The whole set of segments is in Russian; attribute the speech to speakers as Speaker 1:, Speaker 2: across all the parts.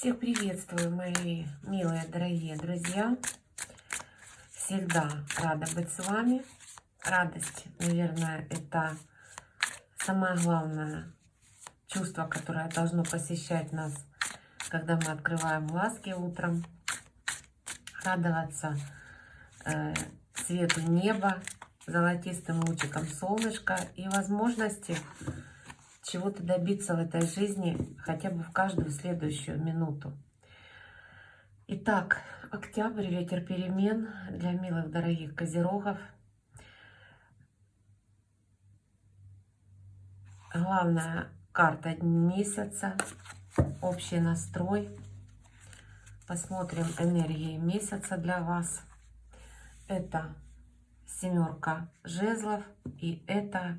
Speaker 1: Всех приветствую, мои милые, дорогие друзья. Всегда рада быть с вами. Радость, наверное, это самое главное чувство, которое должно посещать нас, когда мы открываем глазки утром. Радоваться цвету неба, золотистым лучиком солнышка и возможности чего-то добиться в этой жизни хотя бы в каждую следующую минуту. Итак, октябрь, ветер перемен для милых, дорогих козерогов. Главная карта месяца, общий настрой. Посмотрим энергии месяца для вас. Это семерка жезлов, и это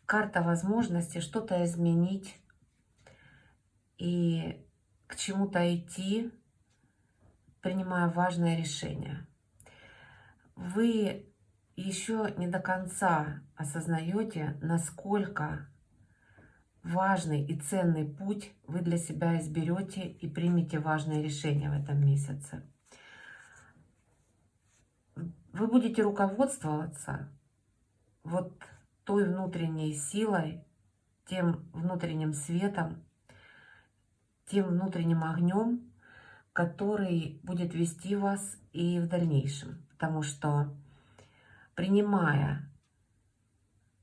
Speaker 1: карта возможности что-то изменить и к чему-то идти, принимая важное решение. Вы еще не до конца осознаете, насколько важный и ценный путь вы для себя изберете и примете важные решения в этом месяце. Вы будете руководствоваться вот той внутренней силой, тем внутренним светом, тем внутренним огнем, который будет вести вас и в дальнейшем. Потому что, принимая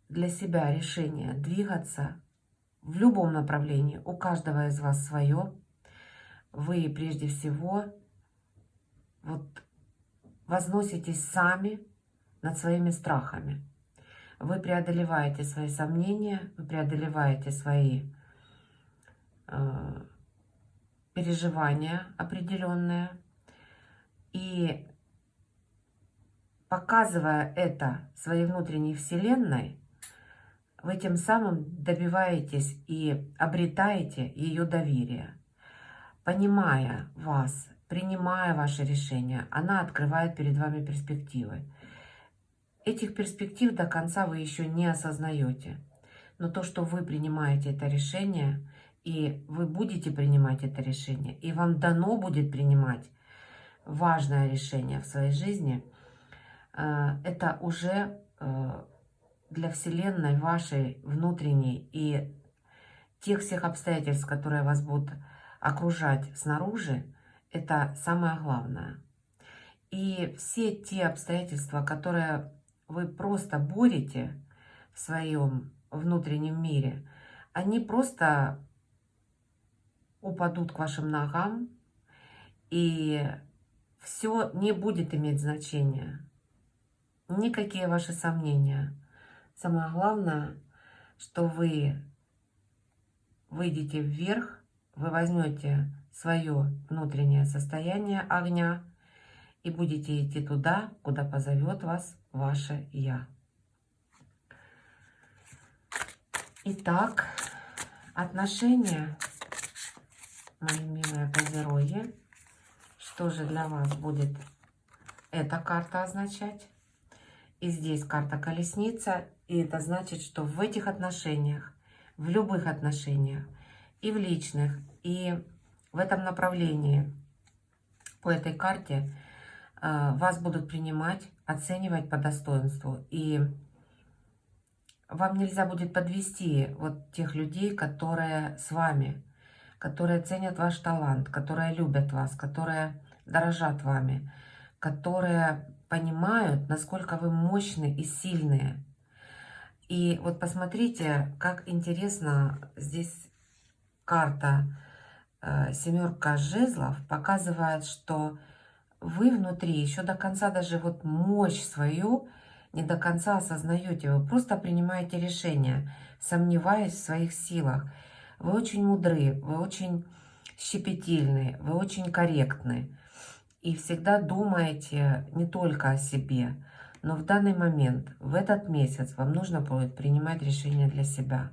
Speaker 1: для себя решение двигаться в любом направлении, у каждого из вас свое, вы прежде всего вот возноситесь сами над своими страхами. Вы преодолеваете свои сомнения, вы преодолеваете свои переживания определенные. И показывая это своей внутренней вселенной, вы тем самым добиваетесь и обретаете ее доверие. Понимая вас, принимая ваши решения, она открывает перед вами перспективы. Этих перспектив до конца вы еще не осознаете. Но то, что вы принимаете это решение, и вы будете принимать это решение, и вам дано будет принимать важное решение в своей жизни, это уже для Вселенной вашей внутренней и тех всех обстоятельств, которые вас будут окружать снаружи, это самое главное. И все те обстоятельства, которые вы просто борете в своем внутреннем мире, они просто упадут к вашим ногам, и все не будет иметь значения. Никакие ваши сомнения. Самое главное, что вы выйдете вверх, вы возьмете свое внутреннее состояние огня и будете идти туда, куда позовет вас ваше Я. Итак, отношения, мои милые козероги. Что же для вас будет эта карта означать? И здесь карта колесница. И это значит, что в этих отношениях, в любых отношениях, и в личных, и в этом направлении, по этой карте, вас будут принимать, оценивать по достоинству. И вам нельзя будет подвести вот тех людей, которые с вами, которые ценят ваш талант, которые любят вас, которые дорожат вами, которые понимают, насколько вы мощны и сильные. И вот посмотрите, как интересно здесь карта семерка жезлов показывает, что вы внутри еще до конца даже вот мощь свою не до конца осознаете. Вы просто принимаете решения, сомневаясь в своих силах. Вы очень мудры, вы очень щепетильны, вы очень корректны. И всегда думаете не только о себе, но в данный момент, в этот месяц вам нужно будет принимать решения для себя.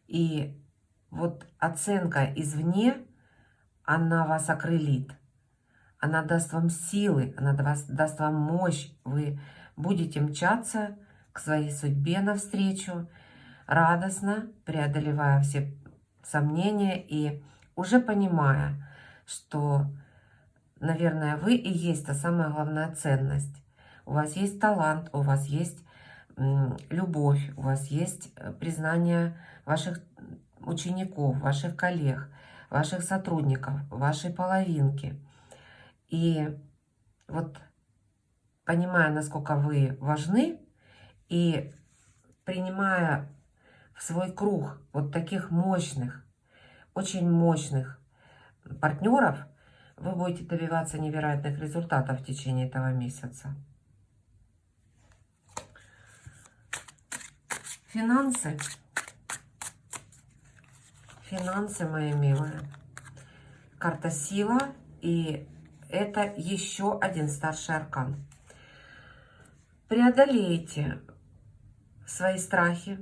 Speaker 1: И вот оценка извне, она вас окрылит. Она даст вам силы, она даст вам мощь. Вы будете мчаться к своей судьбе навстречу, радостно, преодолевая все сомнения и уже понимая, что, наверное, вы и есть та самая главная ценность. У вас есть талант, у вас есть любовь, у вас есть признание ваших учеников, ваших коллег, ваших сотрудников, вашей половинки. И вот понимая, насколько вы важны, и принимая в свой круг вот таких мощных, очень мощных партнеров, вы будете добиваться невероятных результатов в течение этого месяца. Финансы. Финансы, мои милые. Карта сила. И это еще один старший аркан. Преодолейте свои страхи.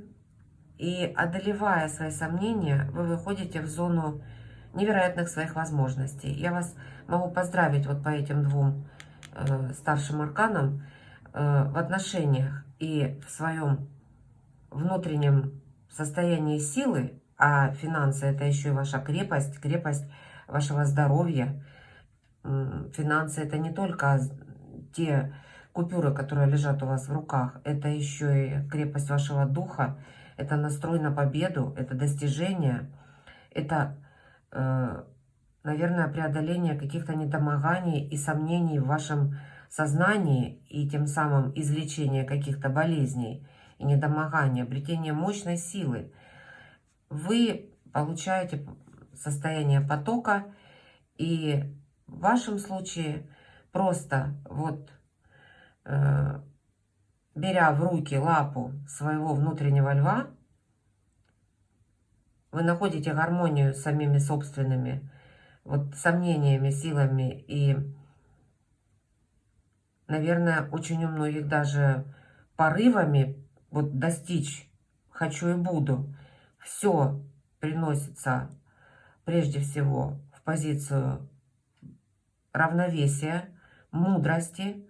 Speaker 1: И одолевая свои сомнения, вы выходите в зону невероятных своих возможностей. Я вас могу поздравить вот по этим двум старшим арканам в отношениях и в своем внутреннем состоянии силы, а финансы это еще и ваша крепость, крепость вашего здоровья. Финансы это не только те купюры, которые лежат у вас в руках, это еще и крепость вашего духа, это настрой на победу, это достижение, это, наверное, преодоление каких-то недомоганий и сомнений в вашем сознании и тем самым излечение каких-то болезней и недомогания, обретение мощной силы. Вы получаете состояние потока, и в вашем случае просто вот беря в руки лапу своего внутреннего льва, вы находите гармонию с самими собственными вот сомнениями, силами и, наверное, очень у многих даже порывами вот достичь хочу и буду. Все приносится прежде всего в позицию равновесия, мудрости.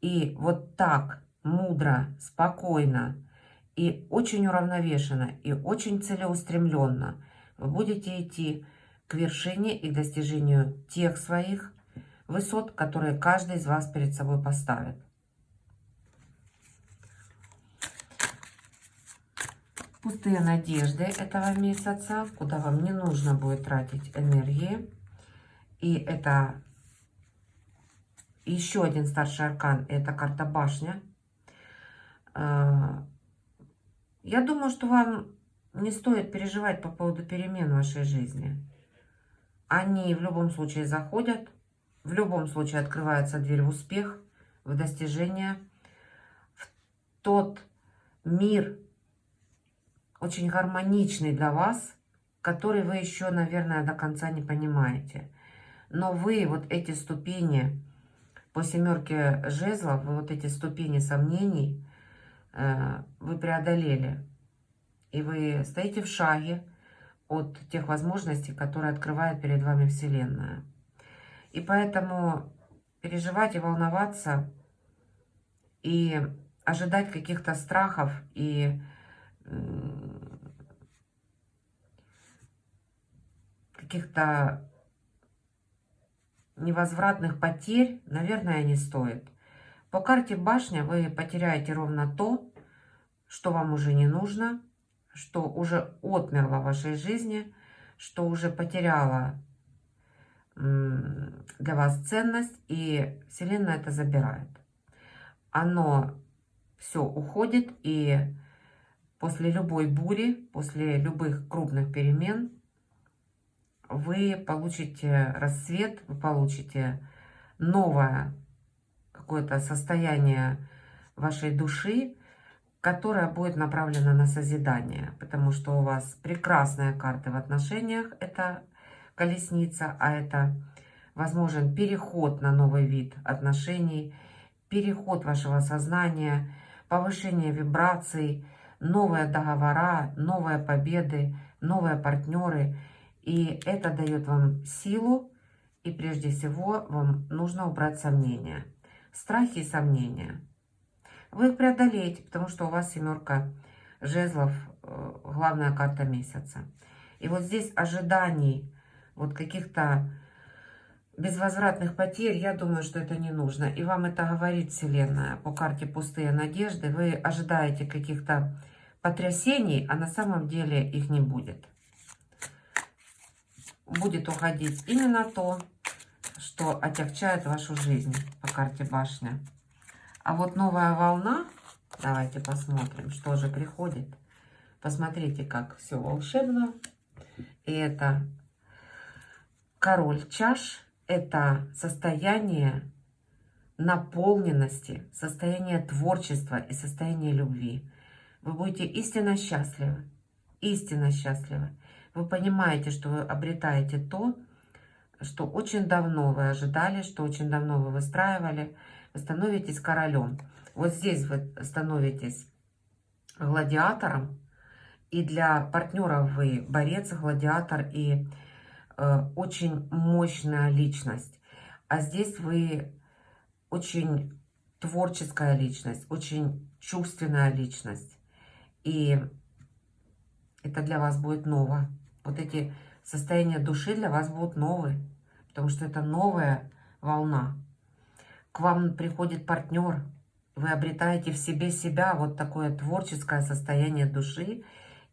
Speaker 1: И вот так мудро, спокойно и очень уравновешенно, и очень целеустремленно вы будете идти к вершине и к достижению тех своих высот, которые каждый из вас перед собой поставит. Пустые надежды этого месяца, куда вам не нужно будет тратить энергии. И это еще один старший аркан, это карта башня. Я думаю, что вам не стоит переживать по поводу перемен в вашей жизни. Они в любом случае заходят, в любом случае открывается дверь в успех, в достижение, в тот мир, очень гармоничный для вас, который вы еще, наверное, до конца не понимаете. Но вы вот эти ступени по семерке жезлов, вы вот эти ступени сомнений вы преодолели. И вы стоите в шаге от тех возможностей, которые открывает перед вами Вселенная. И поэтому переживать и волноваться, и ожидать каких-то страхов и каких-то невозвратных потерь, наверное, не стоит. По карте башня вы потеряете ровно то, что вам уже не нужно, что уже отмерло в вашей жизни, что уже потеряло для вас ценность, и Вселенная это забирает. Оно все уходит, и после любой бури, после любых крупных перемен вы получите рассвет, вы получите новое какое-то состояние вашей души, которая будет направлена на созидание, потому что у вас прекрасная карта в отношениях, это колесница, а это возможен переход на новый вид отношений, переход вашего сознания, повышение вибраций, новые договора, новые победы, новые партнеры. И это дает вам силу, и прежде всего вам нужно убрать сомнения, страхи и сомнения. Вы их преодолеете, потому что у вас семерка жезлов, главная карта месяца. И вот здесь ожиданий Вот каких-то безвозвратных потерь, я думаю, что это не нужно. И вам это говорит Вселенная по карте «Пустые надежды». Вы ожидаете каких-то потрясений, а на самом деле их не будет. Будет уходить именно то, что отягчает вашу жизнь по карте Башня. А вот новая волна, давайте посмотрим, что же приходит. Посмотрите, как все волшебно. И это король чаш. Это состояние наполненности, состояние творчества и состояние любви. Вы будете истинно счастливы. Истинно счастливы. Вы понимаете, что вы обретаете то, что очень давно вы ожидали, что очень давно вы выстраивали. Вы становитесь королем. Вот здесь вы становитесь гладиатором. И для партнеров вы борец, гладиатор и очень мощная личность. А здесь вы очень творческая личность, очень чувственная личность. И это для вас будет ново. Вот эти состояния души для вас будут новые, потому что это новая волна. К вам приходит партнер, вы обретаете в себе себя, вот такое творческое состояние души.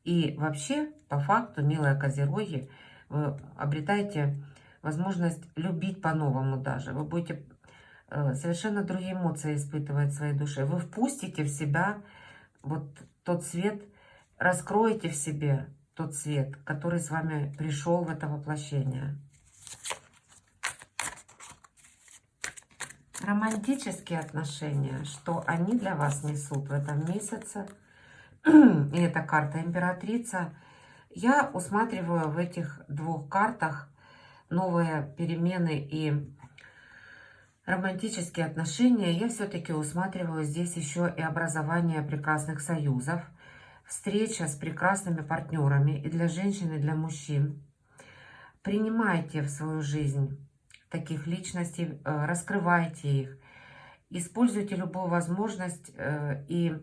Speaker 1: И вообще, по факту, милые козероги, вы обретаете возможность любить по-новому даже. Вы будете совершенно другие эмоции испытывать в своей душе. Вы впустите в себя вот тот свет, раскроете в себе тот свет, который с вами пришел в это воплощение. Романтические отношения, что они для вас несут в этом месяце. И эта карта императрица. Я усматриваю в этих двух картах новые перемены и романтические отношения. Я все-таки усматриваю здесь еще и образование прекрасных союзов, встреча с прекрасными партнерами и для женщин, и для мужчин. Принимайте в свою жизнь таких личностей, раскрывайте их, используйте любую возможность и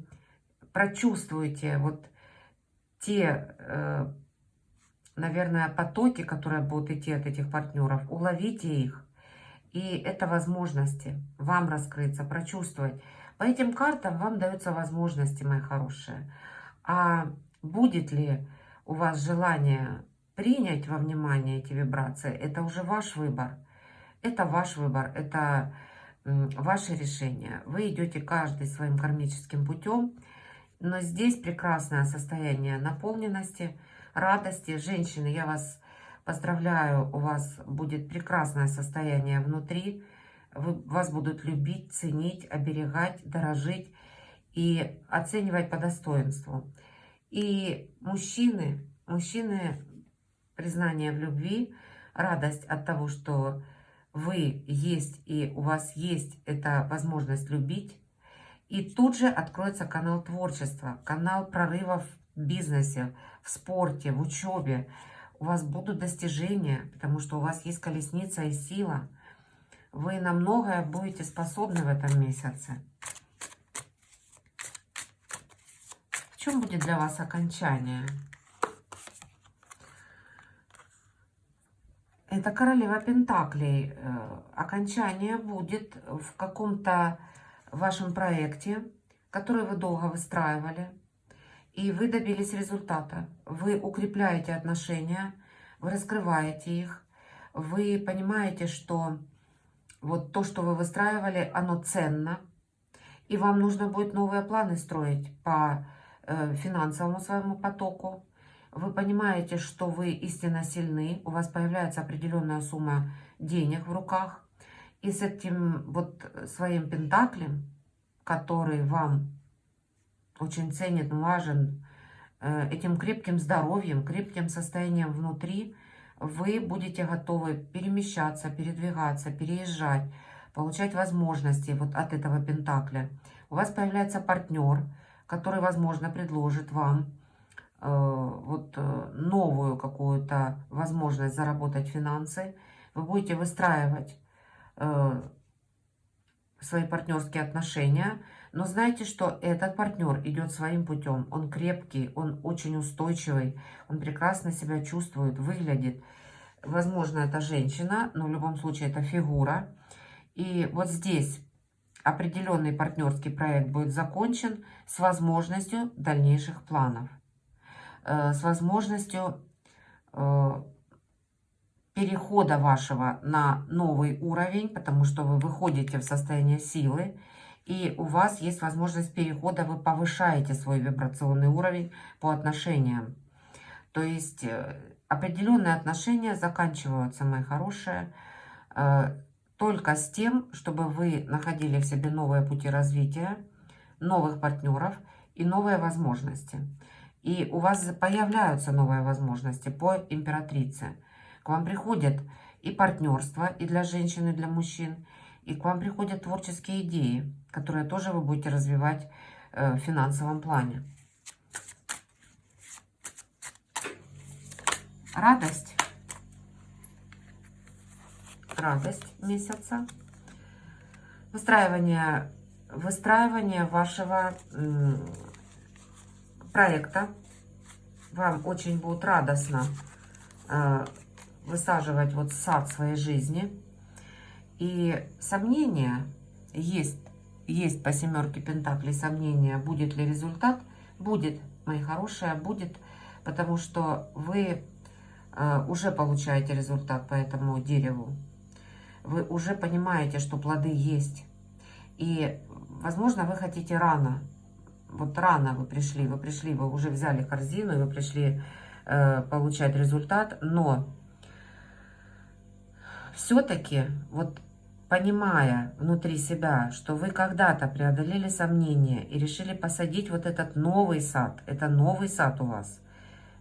Speaker 1: прочувствуйте вот те, наверное, потоки, которые будут идти от этих партнеров, уловите их. И это возможности вам раскрыться, прочувствовать. По этим картам вам даются возможности, мои хорошие. А будет ли у вас желание принять во внимание эти вибрации, это уже ваш выбор. Это ваш выбор, это ваше решение. Вы идете каждый своим кармическим путем. Но здесь прекрасное состояние наполненности, радости. Женщины, я вас поздравляю, у вас будет прекрасное состояние внутри. Вас будут любить, ценить, оберегать, дорожить и оценивать по достоинству. И мужчины, признание в любви, радость от того, что вы есть и у вас есть эта возможность любить. И тут же откроется канал творчества, канал прорывов в бизнесе, в спорте, в учебе. У вас будут достижения, потому что у вас есть колесница и сила. Вы на многое будете способны в этом месяце. В чем будет для вас окончание? Это королева Пентаклей. Окончание будет в каком-то вашем проекте, который вы долго выстраивали, и вы добились результата. Вы укрепляете отношения, вы раскрываете их, вы понимаете, что вот то, что вы выстраивали, оно ценно, и вам нужно будет новые планы строить по финансовому своему потоку. Вы понимаете, что вы истинно сильны, у вас появляется определенная сумма денег в руках, и с этим вот своим пентаклем, который вам очень ценен, важен, этим крепким здоровьем, крепким состоянием внутри, вы будете готовы перемещаться, передвигаться, переезжать, получать возможности вот от этого пентакля. У вас появляется партнер, который, возможно, предложит вам новую какую-то возможность заработать финансы. Вы будете выстраивать свои партнерские отношения, но знайте, что этот партнер идет своим путем. Он крепкий, он очень устойчивый, он прекрасно себя чувствует, выглядит. Возможно, это женщина, но в любом случае это фигура. И вот здесь определенный партнерский проект будет закончен с возможностью дальнейших планов, с возможностью перехода вашего на новый уровень, потому что вы выходите в состояние силы, и у вас есть возможность перехода, вы повышаете свой вибрационный уровень по отношениям. То есть определенные отношения заканчиваются, мои хорошие, только с тем, чтобы вы находили в себе новые пути развития, новых партнеров и новые возможности. И у вас появляются новые возможности по императрице. К вам приходят и партнерство, и для женщин, и для мужчин. И к вам приходят творческие идеи, которые тоже вы будете развивать в финансовом плане. Радость. Радость месяца. Выстраивание вашего проекта. Вам очень будет радостно высаживать вот сад своей жизни. И сомнения есть по 7 пентаклей, сомнения, будет ли результат. Будет, мои хорошие, будет, потому что вы уже получаете результат по этому дереву. Вы уже понимаете, что плоды есть. И, возможно, вы хотите рано. Вот рано вы пришли, вы уже взяли корзину, и вы пришли получать результат. Но все-таки, вот понимая внутри себя, что вы когда-то преодолели сомнения и решили посадить вот этот новый сад, это новый сад у вас,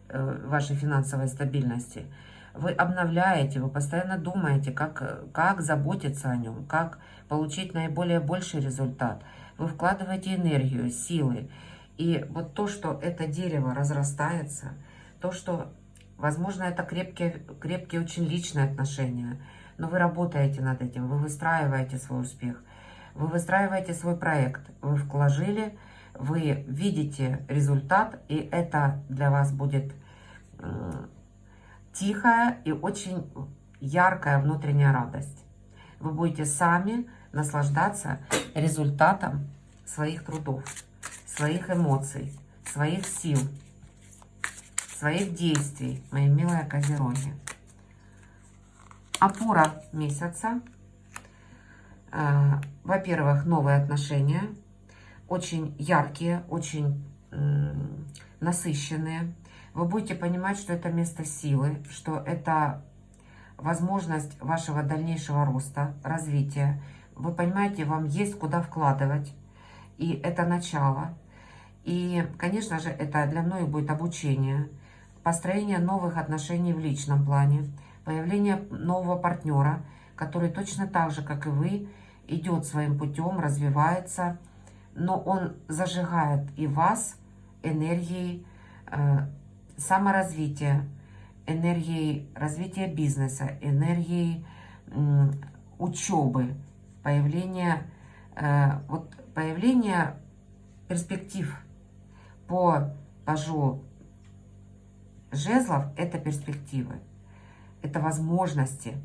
Speaker 1: вашей финансовой стабильности, вы обновляете, вы постоянно думаете, как заботиться о нем, как получить наиболее больший результат. Вы вкладываете энергию, силы. И вот то, что это дерево разрастается, то, что, возможно, это крепкие очень личные отношения, но вы работаете над этим, вы выстраиваете свой успех, вы выстраиваете свой проект, вы вложили, вы видите результат, и это для вас будет тихая и очень яркая внутренняя радость. Вы будете сами наслаждаться результатом своих трудов, своих эмоций, своих сил, своих действий, мои милые козероги. Опора месяца. Во-первых, новые отношения. Очень яркие, очень насыщенные. Вы будете понимать, что это место силы, что это возможность вашего дальнейшего роста, развития. Вы понимаете, вам есть куда вкладывать. И это начало. И, конечно же, это для многих будет обучение, построение новых отношений в личном плане, появление нового партнера, который точно так же, как и вы, идет своим путем, развивается, но он зажигает и вас энергией саморазвития, энергией развития бизнеса, энергией учебы, появление перспектив по пажу жезлов. Это перспективы, это возможности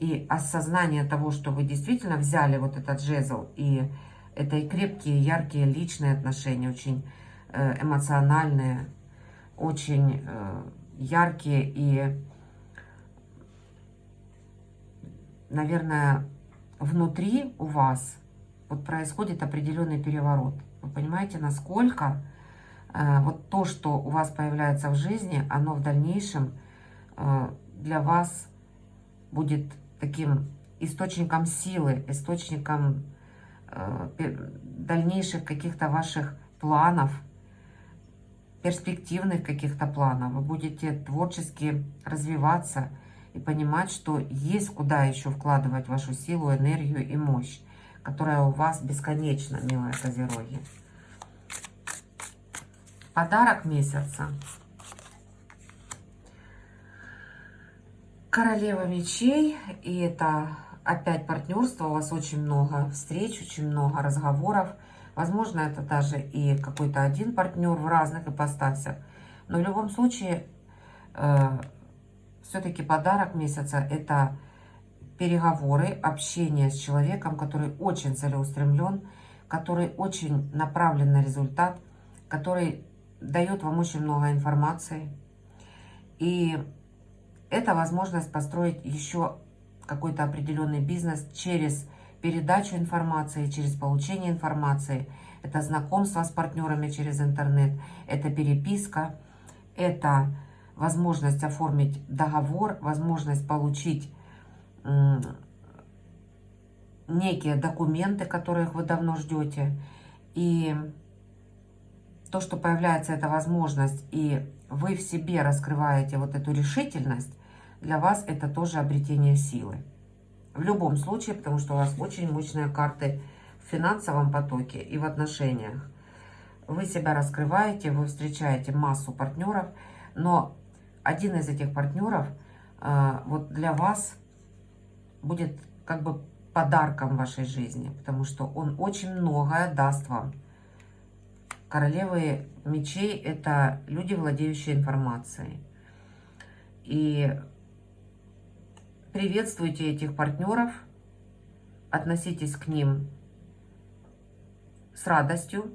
Speaker 1: и осознание того, что вы действительно взяли вот этот жезл, и это и крепкие, яркие личные отношения, очень эмоциональные, очень яркие и, наверное, внутри у вас вот происходит определенный переворот. Вы понимаете, насколько вот то, что у вас появляется в жизни, оно в дальнейшем для вас будет таким источником силы, источником дальнейших каких-то ваших планов, перспективных каких-то планов. Вы будете творчески развиваться и понимать, что есть куда еще вкладывать вашу силу, энергию и мощь, которая у вас бесконечна, милые козероги. Подарок месяца. Королева мечей. И это опять партнерство. У вас очень много встреч, очень много разговоров. Возможно, это даже и какой-то один партнер в разных ипостасях. Но в любом случае все-таки подарок месяца – это переговоры, общение с человеком, который очень целеустремлен, который очень направлен на результат, который дает вам очень много информации. И это возможность построить еще какой-то определенный бизнес через передачу информации, через получение информации. Это знакомство с партнерами через интернет, это переписка, это возможность оформить договор, возможность получить некие документы, которых вы давно ждете. И то, что появляется эта возможность, и вы в себе раскрываете вот эту решительность, для вас это тоже обретение силы. В любом случае, потому что у вас очень мощные карты в финансовом потоке и в отношениях. Вы себя раскрываете, вы встречаете массу партнеров, но один из этих партнеров вот для вас будет как бы подарком в вашей жизни, потому что он очень многое даст вам. Королевы мечей – это люди, владеющие информацией. И приветствуйте этих партнеров, относитесь к ним с радостью,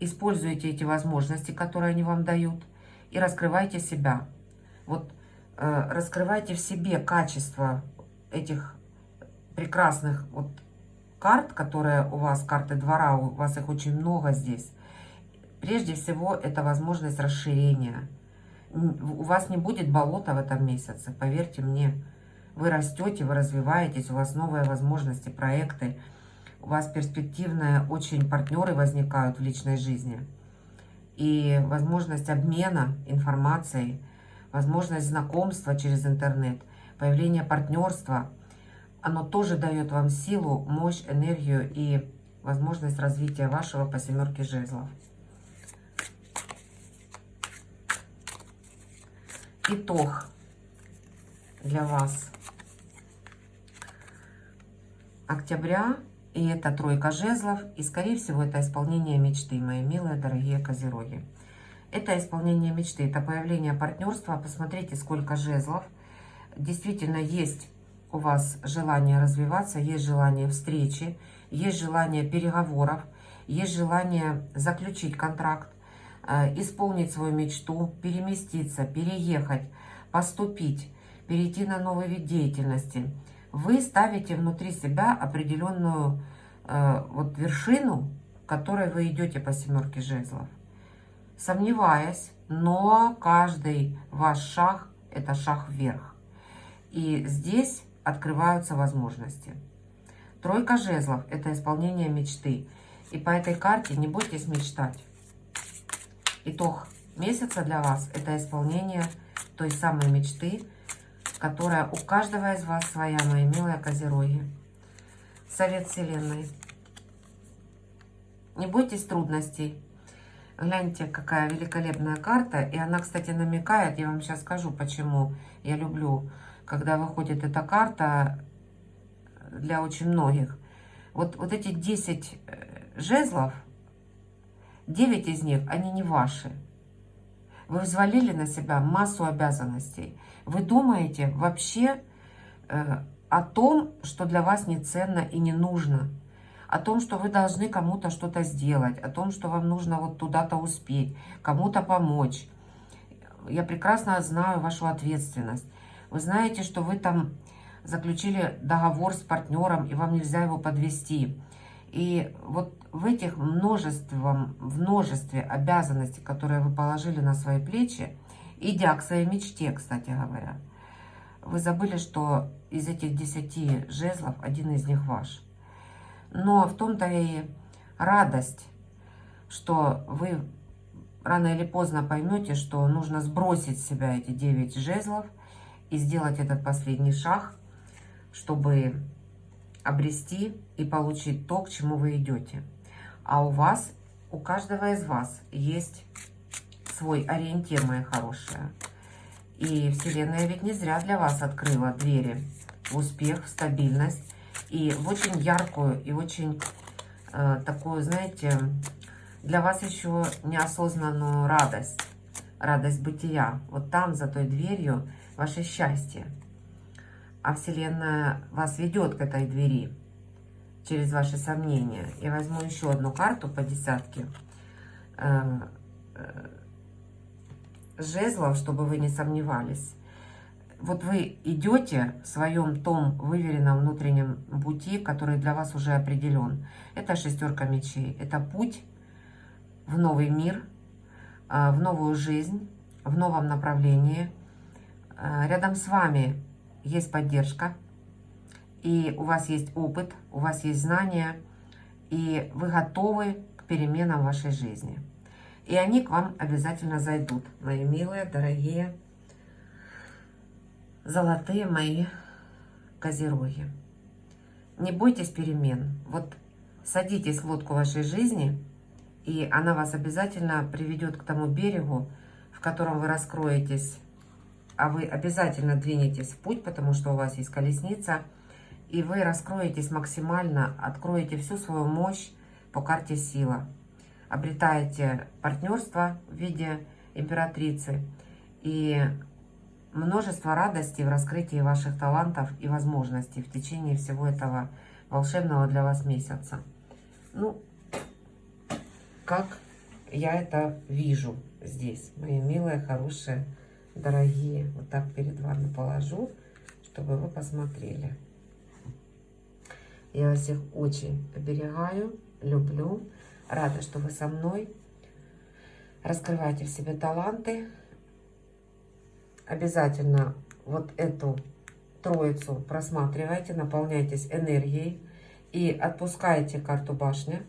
Speaker 1: используйте эти возможности, которые они вам дают, и раскрывайте себя. Вот раскрывайте в себе качество этих прекрасных вот карт, которые у вас, карты двора, у вас их очень много здесь. Прежде всего, это возможность расширения. У вас не будет болота в этом месяце, поверьте мне. Вы растете, вы развиваетесь, у вас новые возможности, проекты. У вас перспективные очень партнеры возникают в личной жизни. И возможность обмена информацией, возможность знакомства через интернет, появление партнерства, оно тоже дает вам силу, мощь, энергию и возможность развития вашего по 7 жезлов. Итог для вас октября, и это 3 жезлов, и скорее всего это исполнение мечты, мои милые, дорогие козероги. Это исполнение мечты, это появление партнерства. Посмотрите, сколько жезлов. Действительно есть у вас желание развиваться, есть желание встречи, есть желание переговоров, есть желание заключить контракт, исполнить свою мечту, переместиться, переехать, поступить, перейти на новый вид деятельности. Вы ставите внутри себя определенную вот вершину, к которой вы идете по 7 жезлов. Сомневаясь, но каждый ваш шаг – это шаг вверх. И здесь открываются возможности. 3 жезлов – это исполнение мечты. И по этой карте не бойтесь мечтать. Итог месяца для вас – это исполнение той самой мечты, которая у каждого из вас своя, мои милые козероги. Совет Вселенной. Не бойтесь трудностей. Гляньте, какая великолепная карта. И она, кстати, намекает, я вам сейчас скажу, почему я люблю, когда выходит эта карта для очень многих. Вот эти 10 жезлов, 9 из них, они не ваши. Вы взвалили на себя массу обязанностей. Вы думаете вообще о том, что для вас не ценно и не нужно. О том, что вы должны кому-то что-то сделать. О том, что вам нужно вот туда-то успеть, кому-то помочь. Я прекрасно знаю вашу ответственность. Вы знаете, что вы там заключили договор с партнером, и вам нельзя его подвести. И вот в этих множестве обязанностей, которые вы положили на свои плечи, идя к своей мечте, кстати говоря, вы забыли, что из этих 10 жезлов один из них ваш. Но в том-то и радость, что вы рано или поздно поймете, что нужно сбросить с себя эти 9 жезлов и сделать этот последний шаг, чтобы обрести и получить то, к чему вы идете. А у вас, у каждого из вас есть свой ориентир, мои хорошие. И Вселенная ведь не зря для вас открыла двери в успех, в стабильность и в очень яркую и очень такую, знаете, для вас еще неосознанную радость, радость бытия. Вот там, за той дверью, ваше счастье. А Вселенная вас ведет к этой двери через ваши сомнения. Я возьму еще одну карту по десятке жезлов, чтобы вы не сомневались. Вот вы идете в своем том выверенном внутреннем пути, который для вас уже определен. Это шестерка мечей. Это путь в новый мир, в новую жизнь, в новом направлении. Рядом с вами есть поддержка, и у вас есть опыт, у вас есть знания, и вы готовы к переменам в вашей жизни. И они к вам обязательно зайдут, мои милые, дорогие, золотые мои козероги. Не бойтесь перемен. Вот садитесь в лодку вашей жизни, и она вас обязательно приведет к тому берегу, в котором вы раскроетесь, а вы обязательно двинетесь в путь, потому что у вас есть колесница, и вы раскроетесь максимально, откроете всю свою мощь по карте сила. Обретаете партнерство в виде императрицы и множество радости в раскрытии ваших талантов и возможностей в течение всего этого волшебного для вас месяца. Ну, как я это вижу здесь, мои милые, хорошие, дорогие. Вот так перед вами положу, чтобы вы посмотрели. Я вас всех очень оберегаю, люблю. Рада, что вы со мной. Раскрывайте в себе таланты. Обязательно вот эту троицу просматривайте, наполняйтесь энергией и отпускайте карту башня.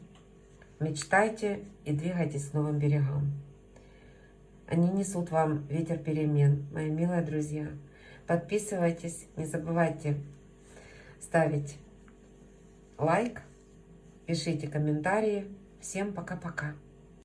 Speaker 1: Мечтайте и двигайтесь к новым берегам. Они несут вам ветер перемен, мои милые друзья. Подписывайтесь, не забывайте ставить лайк, пишите комментарии. Всем пока-пока.